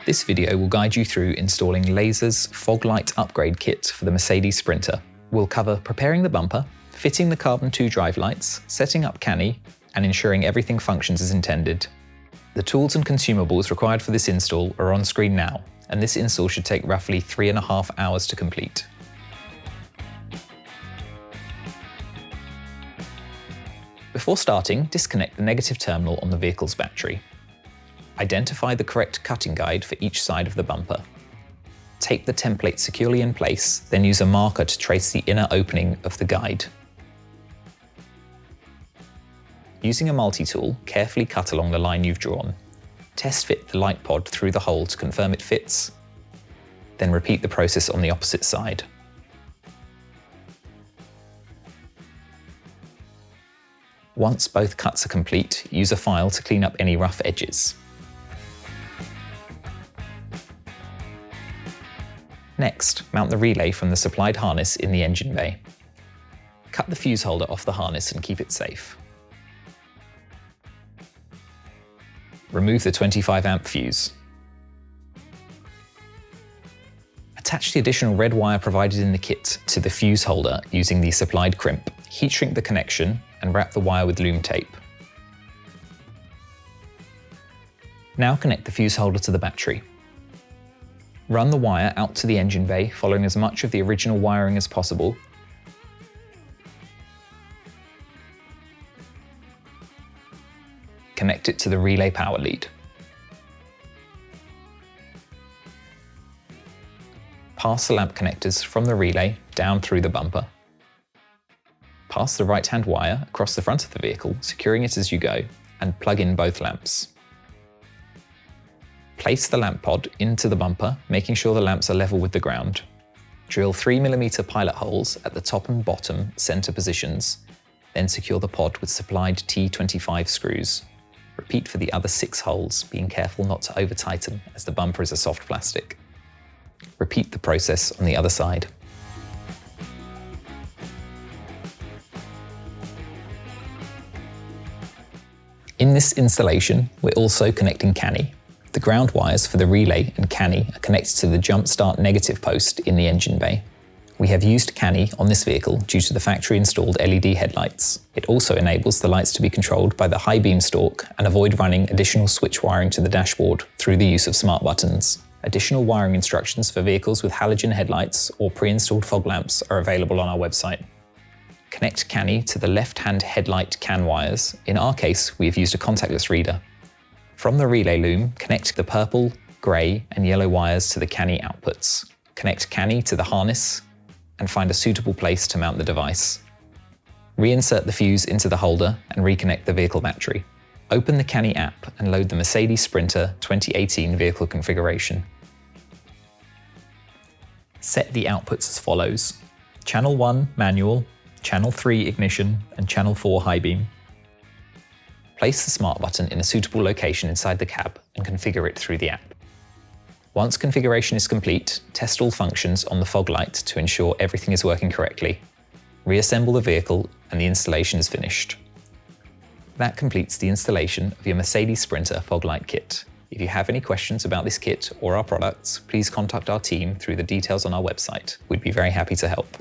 This video will guide you through installing Lazer's fog light upgrade kit for the Mercedes Sprinter. We'll cover preparing the bumper, fitting the Carbon-2 drive lights, setting up CANI, and ensuring everything functions as intended. The tools and consumables required for this install are on screen now, and this install should take roughly 3.5 hours to complete. Before starting, disconnect the negative terminal on the vehicle's battery. Identify the correct cutting guide for each side of the bumper. Tape the template securely in place, then use a marker to trace the inner opening of the guide. Using a multi-tool, carefully cut along the line you've drawn. Test fit the light pod through the hole to confirm it fits. Then repeat the process on the opposite side. Once both cuts are complete, use a file to clean up any rough edges. Next, mount the relay from the supplied harness in the engine bay. Cut the fuse holder off the harness and keep it safe. Remove the 25 amp fuse. Attach the additional red wire provided in the kit to the fuse holder using the supplied crimp. Heat shrink the connection and wrap the wire with loom tape. Now connect the fuse holder to the battery. Run the wire out to the engine bay, following as much of the original wiring as possible. Connect it to the relay power lead. Pass the lamp connectors from the relay down through the bumper. Pass the right-hand wire across the front of the vehicle, securing it as you go, and plug in both lamps. Place the lamp pod into the bumper, making sure the lamps are level with the ground. Drill 3mm pilot holes at the top and bottom center positions, then secure the pod with supplied T25 screws. Repeat for the other 6 holes, being careful not to over-tighten as the bumper is a soft plastic. Repeat the process on the other side. In this installation, we're also connecting CANI. The ground wires for the relay and CANI are connected to the jump start negative post in the engine bay. We have used CANI on this vehicle due to the factory installed LED headlights. It also enables the lights to be controlled by the high beam stalk and avoid running additional switch wiring to the dashboard through the use of smart buttons. Additional wiring instructions for vehicles with halogen headlights or pre-installed fog lamps are available on our website. Connect CANI to the left-hand headlight CAN wires. In our case, we have used a contactless reader. From the relay loom, connect the purple, grey and yellow wires to the CANI outputs. Connect CANI to the harness and find a suitable place to mount the device. Reinsert the fuse into the holder and reconnect the vehicle battery. Open the CANI app and load the Mercedes Sprinter 2018 vehicle configuration. Set the outputs as follows: Channel 1 manual, Channel 3 ignition and Channel 4 high beam. Place the smart button in a suitable location inside the cab and configure it through the app. Once configuration is complete, test all functions on the fog light to ensure everything is working correctly. Reassemble the vehicle and the installation is finished. That completes the installation of your Mercedes Sprinter fog light kit. If you have any questions about this kit or our products, please contact our team through the details on our website. We'd be very happy to help.